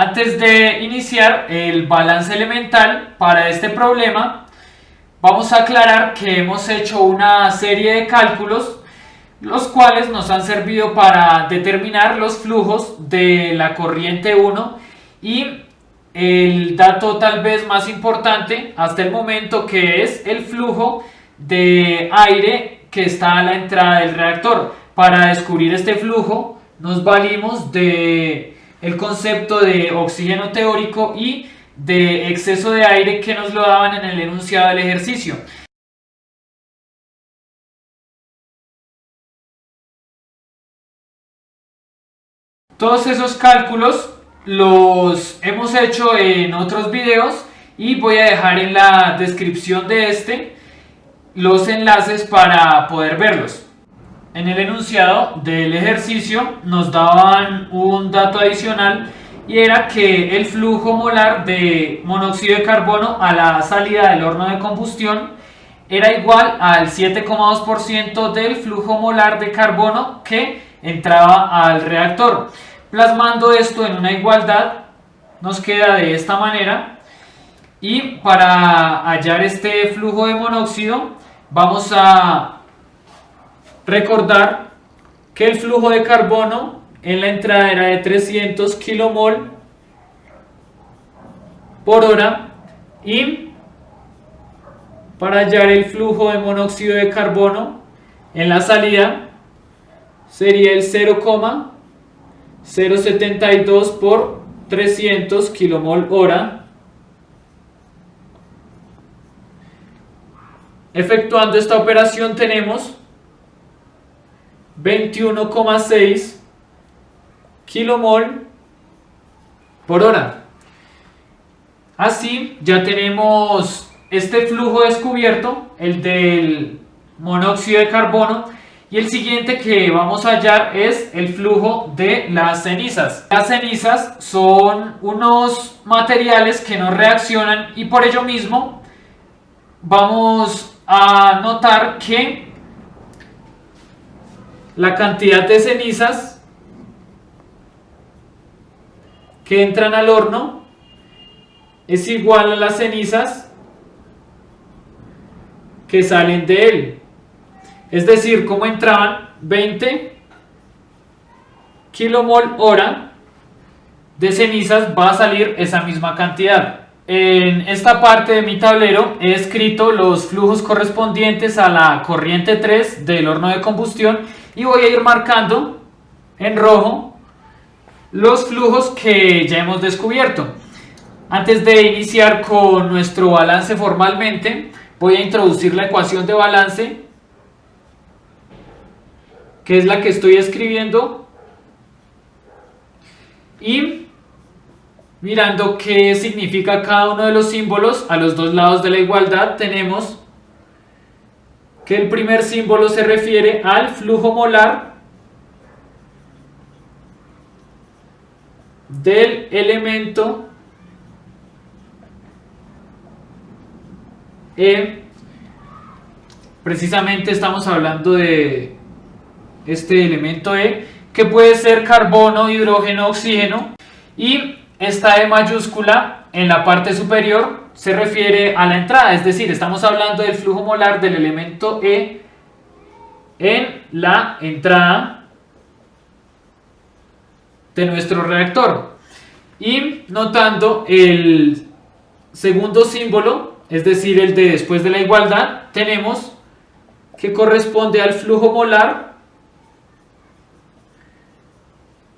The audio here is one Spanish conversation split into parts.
Antes de iniciar el balance elemental para este problema, vamos a aclarar que hemos hecho una serie de cálculos los cuales nos han servido para determinar los flujos de la corriente 1 y el dato tal vez más importante hasta el momento, que es el flujo de aire que está a la entrada del reactor. Para descubrir este flujo nos valimos de el concepto de oxígeno teórico y de exceso de aire que nos lo daban en el enunciado del ejercicio. Todos esos cálculos los hemos hecho en otros videos y voy a dejar en la descripción de este los enlaces para poder verlos. En el enunciado del ejercicio nos daban un dato adicional y era que el flujo molar de monóxido de carbono a la salida del horno de combustión era igual al 7,2% del flujo molar de carbono que entraba al reactor. Plasmando esto en una igualdad nos queda de esta manera, y para hallar este flujo de monóxido vamos a recordar que el flujo de carbono en la entrada era de 300 kmol por hora, y para hallar el flujo de monóxido de carbono en la salida sería el 0,072 por 300 kmol hora. Efectuando esta operación tenemos 21,6 kmol por hora. Así ya tenemos este flujo descubierto, el del monóxido de carbono, y el siguiente que vamos a hallar es el flujo de las cenizas. Las cenizas son unos materiales que no reaccionan y por ello mismo vamos a notar que la cantidad de cenizas que entran al horno es igual a las cenizas que salen de él. Es decir, como entraban 20 kmol hora de cenizas, va a salir esa misma cantidad. En esta parte de mi tablero he escrito los flujos correspondientes a la corriente 3 del horno de combustión y voy a ir marcando en rojo los flujos que ya hemos descubierto. Antes de iniciar con nuestro balance formalmente, voy a introducir la ecuación de balance, que es la que estoy escribiendo, y mirando qué significa cada uno de los símbolos a los dos lados de la igualdad, tenemos que el primer símbolo se refiere al flujo molar del elemento E. Precisamente estamos hablando de este elemento E, que puede ser carbono, hidrógeno, oxígeno, y esta E mayúscula en la parte superior se refiere a la entrada, es decir, estamos hablando del flujo molar del elemento E en la entrada de nuestro reactor. Y notando el segundo símbolo, es decir, el de después de la igualdad, tenemos que corresponde al flujo molar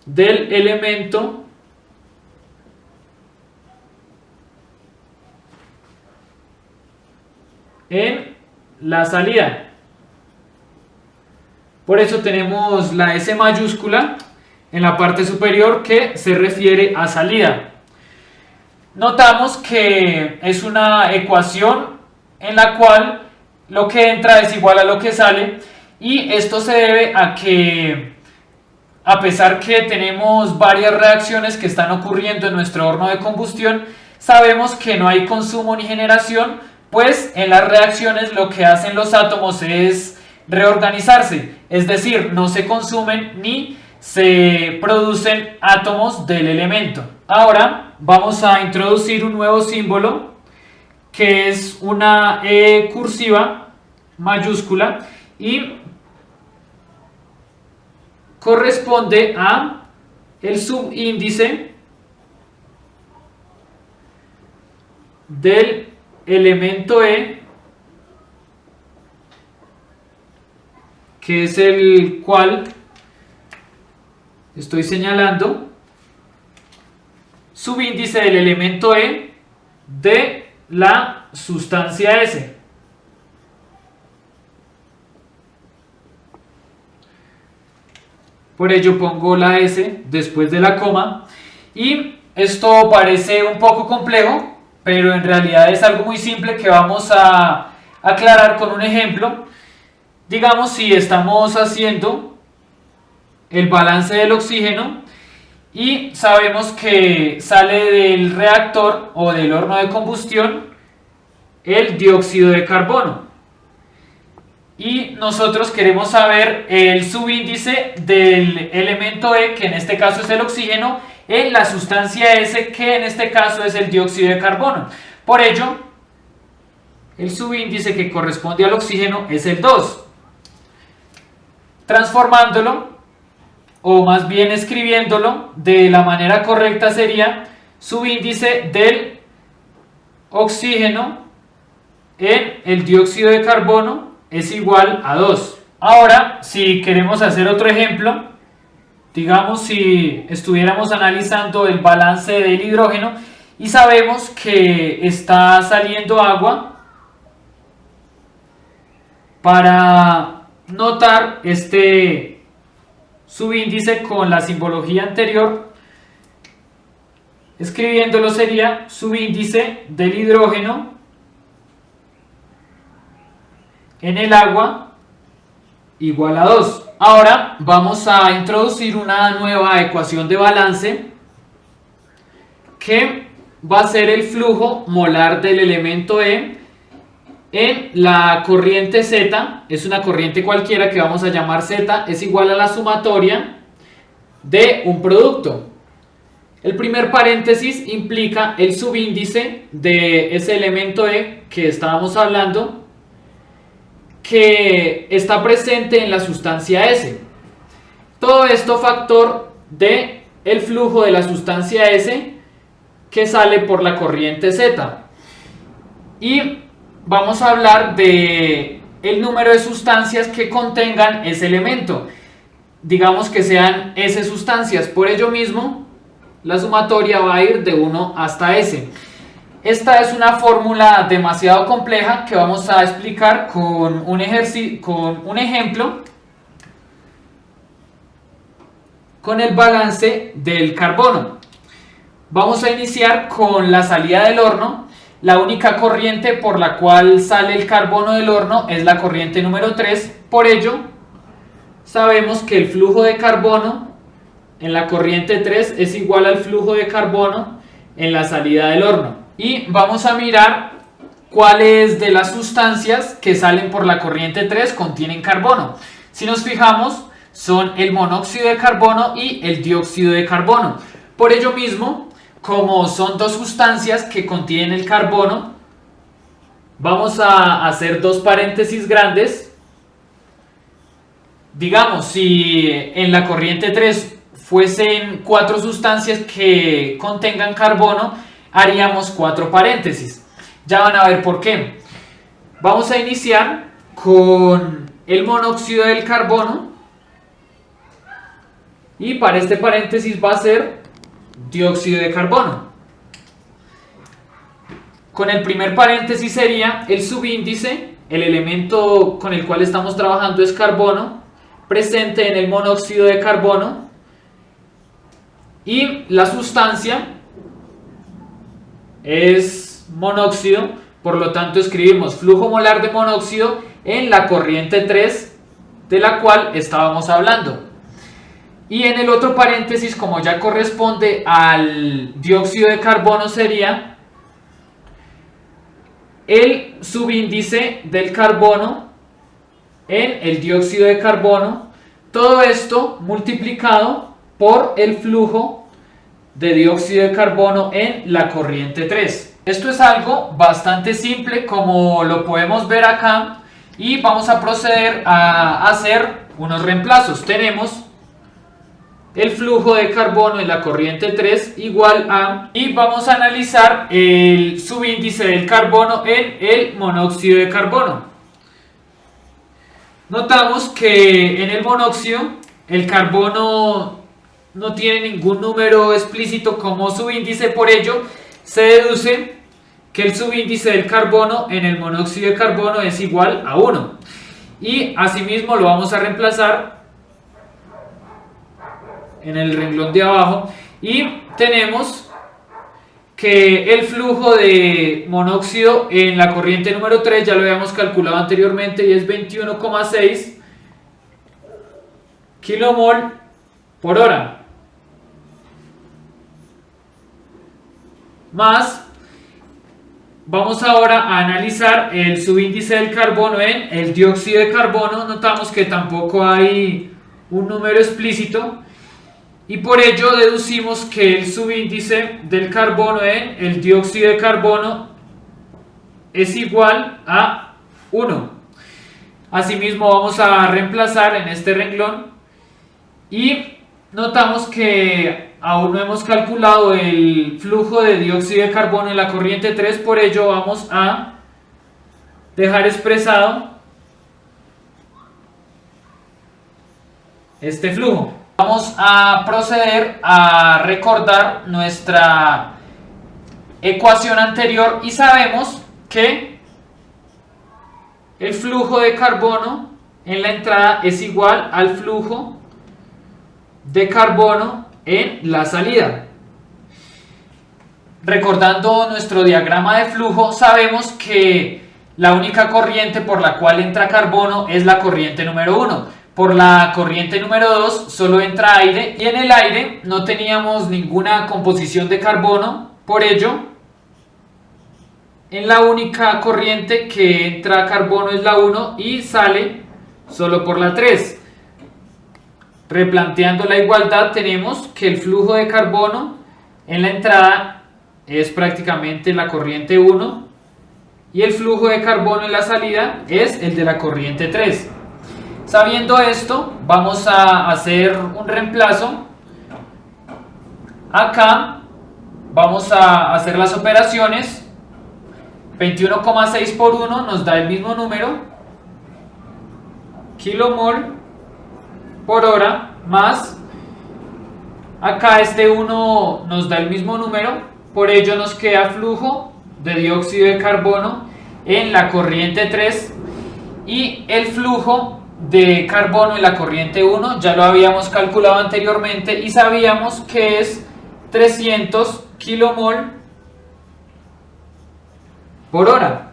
del elemento en la salida. Por eso tenemos la S mayúscula en la parte superior que se refiere a salida. Notamos que es una ecuación en la cual lo que entra es igual a lo que sale, y esto se debe a que, a pesar que tenemos varias reacciones que están ocurriendo en nuestro horno de combustión, sabemos que no hay consumo ni generación, pues en las reacciones lo que hacen los átomos es reorganizarse, es decir, no se consumen ni se producen átomos del elemento. Ahora vamos a introducir un nuevo símbolo que es una E cursiva mayúscula y corresponde a el subíndice del elemento E, que es el cual estoy señalando, subíndice del elemento E de la sustancia S. Por ello pongo la S después de la coma, y esto parece un poco complejo, pero en realidad es algo muy simple que vamos a aclarar con un ejemplo. Digamos, si estamos haciendo el balance del oxígeno y sabemos que sale del reactor o del horno de combustión el dióxido de carbono, y nosotros queremos saber el subíndice del elemento E, que en este caso es el oxígeno, en la sustancia S, que en este caso es el dióxido de carbono. Por ello, el subíndice que corresponde al oxígeno es el 2. Transformándolo, o más bien escribiéndolo de la manera correcta, sería subíndice del oxígeno en el dióxido de carbono es igual a 2. Ahora, si queremos hacer otro ejemplo, digamos si estuviéramos analizando el balance del hidrógeno y sabemos que está saliendo agua, para notar este subíndice con la simbología anterior, escribiéndolo sería subíndice del hidrógeno en el agua igual a 2. Ahora vamos a introducir una nueva ecuación de balance que va a ser el flujo molar del elemento E en la corriente Z. Es una corriente cualquiera que vamos a llamar Z, es igual a la sumatoria de un producto. El primer paréntesis implica el subíndice de ese elemento E que estábamos hablando, que está presente en la sustancia S. Todo esto factor de el flujo de la sustancia S que sale por la corriente Z. Y vamos a hablar de el número de sustancias que contengan ese elemento. Digamos que sean S sustancias. Por ello mismo, la sumatoria va a ir de 1 hasta S. Esta es una fórmula demasiado compleja que vamos a explicar con un ejemplo, con el balance del carbono. Vamos a iniciar con la salida del horno. La única corriente por la cual sale el carbono del horno es la corriente número 3. Por ello, sabemos que el flujo de carbono en la corriente 3 es igual al flujo de carbono en la salida del horno. Y vamos a mirar cuáles de las sustancias que salen por la corriente 3 contienen carbono. Si nos fijamos, son el monóxido de carbono y el dióxido de carbono. Por ello mismo, como son dos sustancias que contienen el carbono, vamos a hacer dos paréntesis grandes. Digamos, si en la corriente 3 fuesen 4 sustancias que contengan carbono, haríamos 4 paréntesis. Ya van a ver por qué. Vamos a iniciar con el monóxido del carbono, y para este paréntesis va a ser dióxido de carbono. Con el primer paréntesis sería el subíndice, el elemento con el cual estamos trabajando es carbono, presente en el monóxido de carbono, y la sustancia es monóxido, por lo tanto escribimos flujo molar de monóxido en la corriente 3 de la cual estábamos hablando. Y en el otro paréntesis, como ya corresponde al dióxido de carbono, sería el subíndice del carbono en el dióxido de carbono, Todo esto multiplicado por el flujo de dióxido de carbono en la corriente 3. Esto es algo bastante simple, como lo podemos ver acá, y vamos a proceder a hacer unos reemplazos. Tenemos el flujo de carbono en la corriente 3 igual a, y vamos a analizar el subíndice del carbono en el monóxido de carbono. Notamos que en el monóxido el carbono no tiene ningún número explícito como subíndice, por ello se deduce que el subíndice del carbono en el monóxido de carbono es igual a 1. Y asimismo lo vamos a reemplazar en el renglón de abajo y tenemos que el flujo de monóxido en la corriente número 3 ya lo habíamos calculado anteriormente y es 21,6 kilomol por hora, más vamos ahora a analizar el subíndice del carbono en el dióxido de carbono. Notamos que tampoco hay un número explícito y por ello deducimos que el subíndice del carbono en el dióxido de carbono es igual a 1. Asimismo vamos a reemplazar en este renglón y notamos que aún no hemos calculado el flujo de dióxido de carbono en la corriente 3, por ello vamos a dejar expresado este flujo. Vamos a proceder a recordar nuestra ecuación anterior y sabemos que el flujo de carbono en la entrada es igual al flujo de carbono en la salida. Recordando nuestro diagrama de flujo, sabemos que la única corriente por la cual entra carbono es la corriente número 1. Por la corriente número 2 solo entra aire y en el aire no teníamos ninguna composición de carbono, por ello en la única corriente que entra carbono es la 1 y sale solo por la 3. Replanteando la igualdad tenemos que el flujo de carbono en la entrada es prácticamente la corriente 1 y el flujo de carbono en la salida es el de la corriente 3. Sabiendo esto, vamos a hacer un reemplazo. Acá vamos a hacer las operaciones. 21,6 por 1 nos da el mismo número, kilomol por hora, más acá este 1 nos da el mismo número, por ello nos queda flujo de dióxido de carbono en la corriente 3 y el flujo de carbono en la corriente 1 ya lo habíamos calculado anteriormente y sabíamos que es 300 kilomol por hora.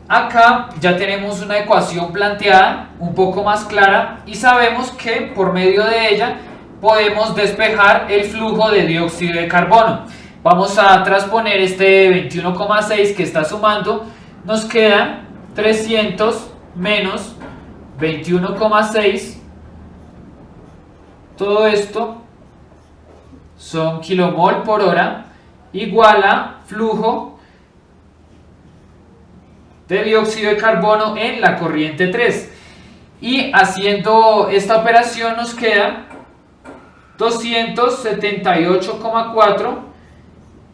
Acá ya tenemos una ecuación planteada un poco más clara y sabemos que por medio de ella podemos despejar el flujo de dióxido de carbono. Vamos a transponer este 21,6 que está sumando, nos queda 300 menos 21,6, todo esto son kilomol por hora, igual a flujo de dióxido de carbono en la corriente 3. Y haciendo esta operación nos queda 278,4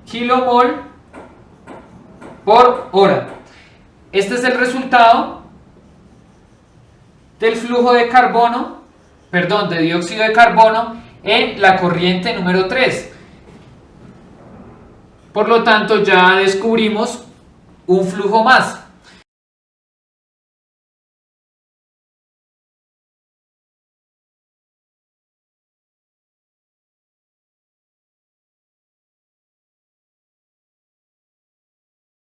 kilomol por hora. Este es el resultado del flujo de carbono, perdón, de dióxido de carbono en la corriente número 3. Por lo tanto, ya descubrimos un flujo más.